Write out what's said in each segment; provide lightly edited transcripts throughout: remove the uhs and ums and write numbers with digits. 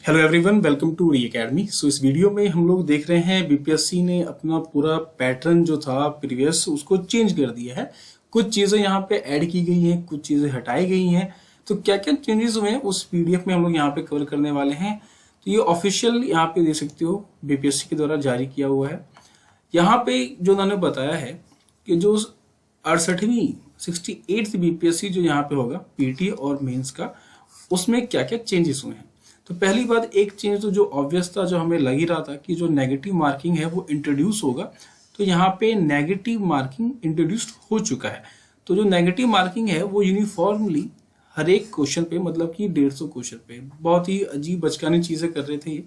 Hello everyone, welcome to री academy. So इस वीडियो में हम लोग देख रहे हैं बीपीएससी ने अपना पूरा पैटर्न जो था प्रीवियस उसको चेंज कर दिया है। कुछ चीज़ें यहाँ पे ऐड की गई हैं, कुछ चीज़ें हटाई गई हैं। तो क्या क्या चेंजेस हुए हैं उस पीडीएफ में हम लोग यहाँ पे कवर करने वाले हैं। तो ये ऑफिशियल यहाँ पे देख सकते हो बीपीएससी के द्वारा जारी किया हुआ है। यहाँ पे जो उन्होंने बताया है कि जो 68वीं 68th बीपीएससी जो यहाँ पे होगा पीटी और मेंस का, उसमें क्या क्या चेंजेस हुए हैं। तो पहली बात, एक चेंज तो जो ऑब्वियस था, जो हमें लग ही रहा था कि जो नेगेटिव मार्किंग है वो इंट्रोड्यूस होगा। तो यहाँ पे नेगेटिव मार्किंग इंट्रोड्यूस्ड हो चुका है। तो जो नेगेटिव मार्किंग है वो यूनिफॉर्मली हर एक क्वेश्चन पे, मतलब कि 150 क्वेश्चन पे, बहुत ही अजीब बचकानी चीजें कर रहे थे ये,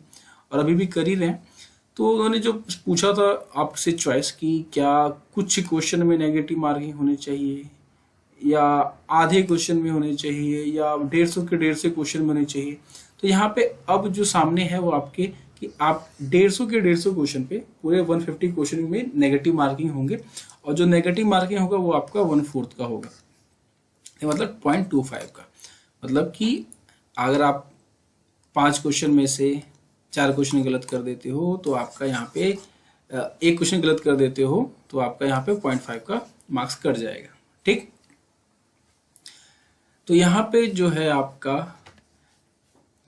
और अभी भी कर ही रहे हैं। तो उन्होंने जो पूछा था आपसे चॉइस की, क्या कुछ क्वेश्चन में नेगेटिव मार्किंग होनी चाहिए या आधे क्वेश्चन में होने चाहिए या 150 के 150 क्वेश्चन में होने चाहिए। तो यहाँ पे अब जो सामने है वो आपके कि आप 150 के 150 क्वेश्चन पे पूरे 150 क्वेश्चन में नेगेटिव मार्किंग होंगे, और जो नेगेटिव मार्किंग होगा वो आपका 1/4 का होगा, मतलब 0.25 का। मतलब कि अगर आप 5 क्वेश्चन में से 4 क्वेश्चन गलत कर देते हो तो आपका यहाँ पे एक क्वेश्चन गलत कर देते हो तो आपका यहाँ पे 0.5 का मार्क्स कट जाएगा। ठीक, तो यहाँ पे जो है आपका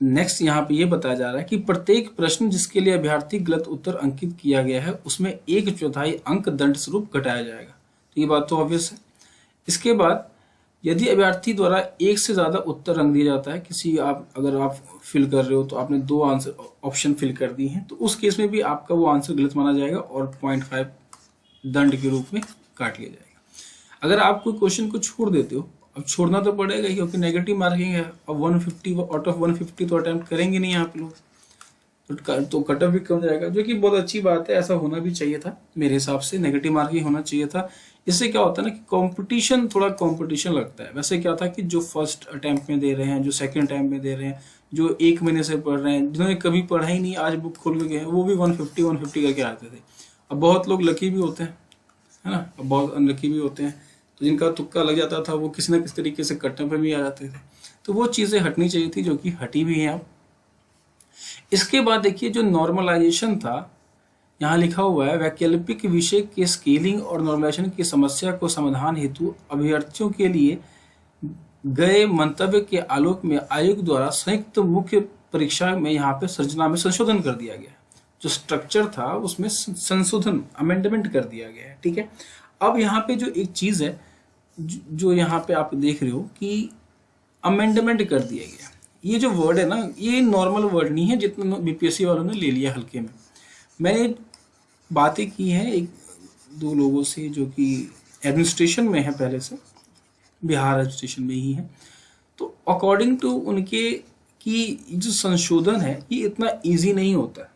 नेक्स्ट यहाँ पे ये बताया जा रहा है कि प्रत्येक प्रश्न जिसके लिए अभ्यर्थी गलत उत्तर अंकित किया गया है उसमें 1/4 अंक दंड स्वरूप घटाया जाएगा। तो ये बात तो ऑब्वियस है। इसके बाद यदि अभ्यर्थी द्वारा एक से ज्यादा उत्तर रंग दिया जाता है, किसी अगर आप फिल कर रहे हो तो आपने 2 आंसर ऑप्शन फिल कर दी हैं, तो उस केस में भी आपका वो आंसर गलत माना जाएगा और 0.5 दंड के रूप में काट लिया जाएगा। अगर आप कोई क्वेश्चन को छोड़ देते हो, अब छोड़ना तो पड़ेगा क्योंकि नेगेटिव मार्किंग है। अब 150 आउट ऑफ 150 तो अटेम्प्ट करेंगे नहीं आप लोग, तो कट ऑफ भी कम जाएगा, जो कि बहुत अच्छी बात है। ऐसा होना भी चाहिए था, मेरे हिसाब से नेगेटिव मार्किंग होना चाहिए था। इससे क्या होता है ना कि कंपटीशन, थोड़ा कंपटीशन लगता है। वैसे क्या था कि जो फर्स्ट अटेम्प्ट में दे रहे हैं, जो सेकंड अटेम्प्ट में दे रहे हैं, जो 1 महीने से पढ़ रहे हैं, जिन्होंने कभी पढ़ा ही नहीं, आज बुक खोल के गए हैं, वो भी 150 करके आते थे। अब बहुत लोग लकी भी होते हैं, है ना, अब बहुत अनलकी भी होते हैं। तो जिनका तुक्का लग जाता था वो किसी न किसी तरीके से कटने पर भी आ जाते थे। तो वो चीज़ें हटनी चाहिए थी, जो कि हटी भी हैं अब। इसके बाद देखिए जो नॉर्मलाइजेशन था, यहाँ लिखा हुआ है वैकल्पिक विषय के स्केलिंग और नॉर्मलाइजेशन की समस्या को समाधान हेतु अभ्यर्थियों के लिए गए मंतव्य के आलोक में आयोग द्वारा संयुक्त मुख्य परीक्षा में यहाँ पे संरचना में संशोधन कर दिया गया। जो स्ट्रक्चर था उसमें संशोधन, अमेंडमेंट कर दिया गया है। ठीक है, अब यहाँ पे जो एक चीज है जो यहाँ पे आप देख रहे हो कि अमेंडमेंट कर दिया गया, ये जो वर्ड है ना, ये नॉर्मल वर्ड नहीं है जितना बीपीएससी वालों ने ले लिया हल्के में। मैंने बातें की हैं 1-2 लोगों से जो कि एडमिनिस्ट्रेशन में है, पहले से बिहार एडमिनिस्ट्रेशन में ही है। तो अकॉर्डिंग टू उनके कि जो संशोधन है ये इतना ईजी नहीं होता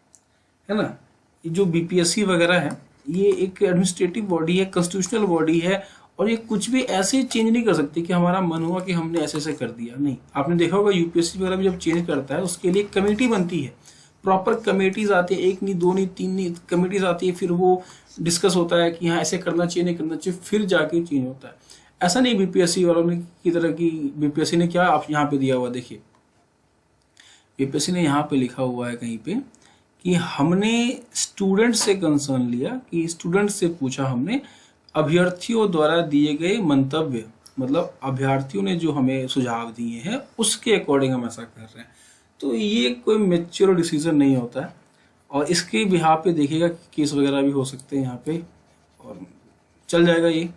है ना। जो बीपीएससी वगैरह है ये एक एडमिनिस्ट्रेटिव बॉडी है, कॉन्स्टिट्यूशनल बॉडी है, और ये कुछ भी ऐसे चेंज नहीं कर सकती कि हमारा मन हुआ कि हमने ऐसे ऐसे कर दिया। नहीं, आपने देखा होगा यूपीएससी वगैरह भी जब चेंज करता है उसके लिए कमेटी बनती है, प्रॉपर कमेटीज आती है, 1 नहीं 2 नहीं 3 नहीं, कमेटीज आती है, फिर वो डिस्कस होता है कि हाँ ऐसे करना चाहिए नहीं करना चाहिए, फिर जाके चेंज होता है। ऐसा नहीं बीपीएससी वालों ने की तरह की। बीपीएससी ने क्या आप यहाँ पे दिया हुआ देखिए, बीपीएससी ने यहाँ पे लिखा हुआ है कहीं पे कि हमने स्टूडेंट से कंसर्न लिया, कि स्टूडेंट से पूछा हमने, अभ्यर्थियों द्वारा दिए गए मंतव्य, मतलब अभ्यर्थियों ने जो हमें सुझाव दिए हैं उसके अकॉर्डिंग हम ऐसा कर रहे हैं। तो ये कोई मैच्योर डिसीजन नहीं होता है, और इसके बिहार पे देखिएगा केस वगैरह भी हो सकते हैं यहाँ पे, और चल जाएगा ये,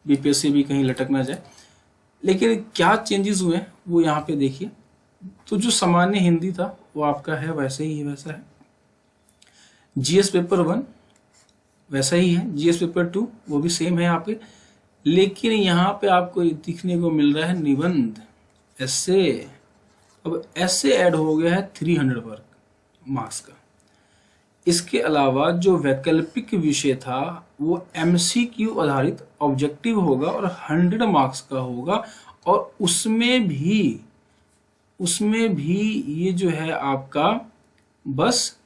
बीपीएससी भी कहीं लटक ना जाए। लेकिन क्या चेंजेस हुए हैं वो यहाँ पे देखिए। तो जो सामान्य हिंदी था वो आपका है वैसे ही वैसा है, जीएस पेपर 1 वैसा ही है, जीएस पेपर 2 वो भी सेम है यहाँ पे। लेकिन यहाँ पे आपको दिखने को मिल रहा है निबंध, ऐसे। अब ऐसे ऐड हो गया है 300 मार्क्स का। इसके अलावा जो वैकल्पिक विषय था वो एमसीक्यू आधारित ऑब्जेक्टिव होगा और 100 मार्क्स का होगा, और उसमें भी ये जो है आपका बस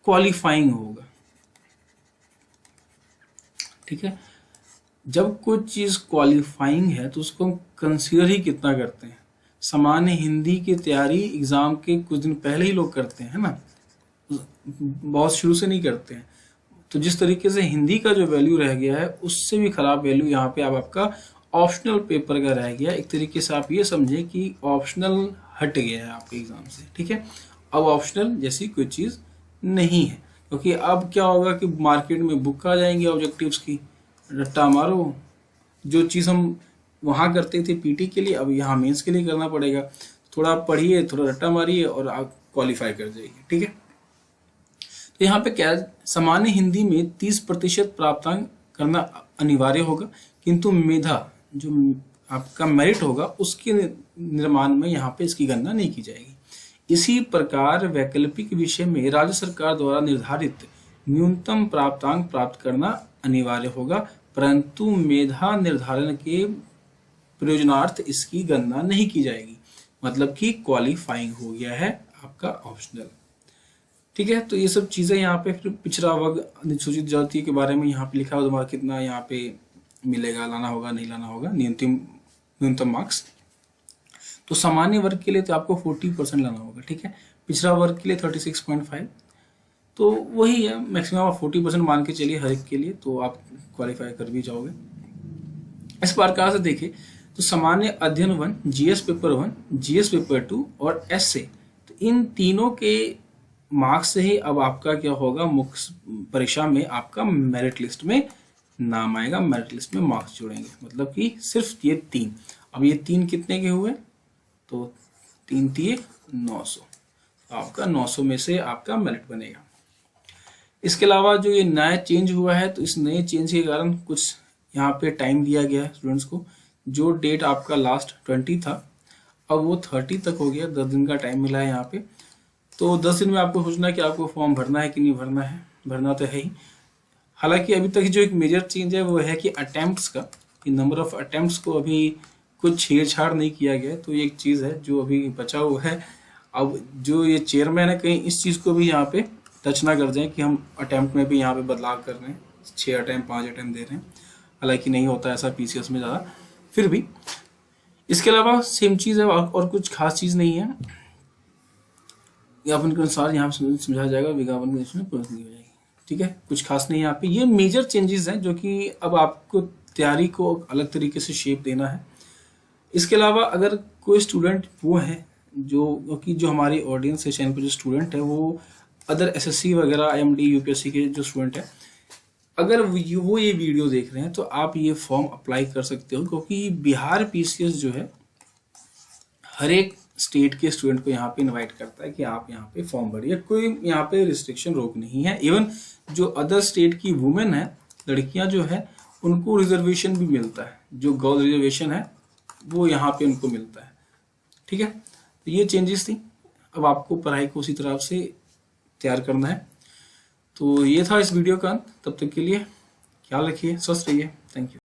क्वालिफाइंग होगा। ठीक है, जब कोई चीज क्वालिफाइंग है तो उसको हम कंसीडर ही कितना करते हैं। सामान्य हिंदी की तैयारी एग्जाम के कुछ दिन पहले ही लोग करते हैं, है ना, बहुत शुरू से नहीं करते हैं। तो जिस तरीके से हिंदी का जो वैल्यू रह गया है उससे भी खराब वैल्यू यहाँ पे अब आपका ऑप्शनल पेपर का रह गया। एक तरीके से आप ये समझे कि ऑप्शनल हट गया है आपके एग्जाम से, ठीक है। अब ऑप्शनल जैसी कोई चीज़ नहीं है, क्योंकि अब क्या होगा कि मार्केट में बुक आ जाएंगे ऑब्जेक्टिव्स की, रट्टा मारो। जो चीज़ हम वहाँ करते थे पीटी के लिए, अब यहाँ मेंस के लिए करना पड़ेगा। थोड़ा पढ़िए, थोड़ा रट्टा मारिए और आप क्वालिफाई कर जाइए, ठीक है। तो यहाँ पे क्या, सामान्य हिंदी में 30% प्राप्तांक करना अनिवार्य होगा, किंतु मेधा जो आपका मेरिट होगा उसके निर्माण में यहाँ पे इसकी गणना नहीं की जाएगी। इसी प्रकार वैकल्पिक विषय में राज्य सरकार द्वारा निर्धारित न्यूनतम प्राप्तांक प्राप्त करना अनिवार्य होगा, परंतु मेधा निर्धारण के प्रयोजनार्थ इसकी गणना नहीं की जाएगी। मतलब कि क्वालिफाइंग हो गया है आपका ऑप्शनल, ठीक है। तो ये सब चीजें यहाँ पे फिर पिछड़ा वर्ग अनुसूचित जाति के बारे में यहाँ पे लिखा हुआ, तुम्हारा कितना यहाँ पे मिलेगा, लाना होगा नहीं लाना होगा, न्यूनतम मार्क्स। तो सामान्य वर्ग के लिए तो आपको 40% लाना होगा, ठीक है। पिछड़ा वर्ग के लिए 36.5, तो वही है, मैक्सिमम आप 40% मान के चलिए हर एक के लिए, तो आप क्वालिफाई कर भी जाओगे। इस प्रकार से देखिए तो सामान्य अध्ययन 1, जीएस पेपर 1, जीएस पेपर 2 और एसए, तो इन तीनों के मार्क्स से ही अब आपका क्या होगा, मुख्य परीक्षा में आपका मेरिट लिस्ट में नाम आएगा, मेरिट लिस्ट में मार्क्स जुड़ेंगे। मतलब कि सिर्फ ये 3, अब ये 3 कितने के हुए, तो 3 3 900, आपका 900 में से आपका मेरिट बनेगा। इसके अलावा जो ये नया चेंज हुआ है, तो इस नए चेंज के कारण कुछ यहाँ पे टाइम दिया गया है स्टूडेंट्स को। जो डेट आपका लास्ट 20 था, अब वो 30 तक हो गया, 10 दिन का टाइम मिला है यहाँ पे। तो 10 दिन में आपको सोचना है कि आपको फॉर्म भरना है कि नहीं भरना है, भरना तो है ही। हालांकि अभी तक जो एक मेजर चेंज है वो है कि अटेम्प्ट्स का, कि नंबर ऑफ अटेम्प्ट्स को अभी कुछ छेड़छाड़ नहीं किया गया, तो ये एक चीज़ है जो अभी बचा हुआ है। अब जो ये चेयरमैन है, कहीं इस चीज़ को भी यहाँ पे टच ना कर जाए कि हम अटेम्प्ट में भी यहाँ पे बदलाव कर रहे हैं, 6 अटेम्प्ट 5 अटेम्प्ट दे रहे हैं। हालांकि नहीं होता ऐसा पीसीएस में ज़्यादा, फिर भी। इसके अलावा सेम चीज़ है और कुछ खास चीज़ नहीं है। विज्ञापन के अनुसार यहाँ पे समझाया जाएगा, विज्ञापन की पूर्ति हो जाएगी, ठीक है। कुछ खास नहीं है यहाँ पे, ये मेजर चेंजेस हैं जो कि अब आपको तैयारी को अलग तरीके से शेप देना है। इसके अलावा अगर कोई स्टूडेंट वो है जो हमारी ऑडियंस है, चैनल पर जो स्टूडेंट है वो अदर एसएससी वगैरह, आईएमडी, यूपीएससी के जो स्टूडेंट है, अगर वो ये वीडियो देख रहे हैं तो आप ये फॉर्म अप्लाई कर सकते हो, क्योंकि बिहार पीसीएस जो है हर एक स्टेट के स्टूडेंट को यहाँ पे इनवाइट करता है कि आप यहाँ पे फॉर्म भरिए। कोई यहाँ पे रिस्ट्रिक्शन रोक नहीं है। इवन जो अदर स्टेट की वुमेन है, लड़कियां जो है, उनको रिजर्वेशन भी मिलता है, जो गर्ल रिजर्वेशन है वो यहाँ पे उनको मिलता है, ठीक है। तो ये चेंजेस थी। अब आपको पढ़ाई को उसी तरह से तैयार करना है। तो ये था इस वीडियो का अंत। तब तक के लिए ख्याल रखिए, स्वस्थ रहिए। Thank you.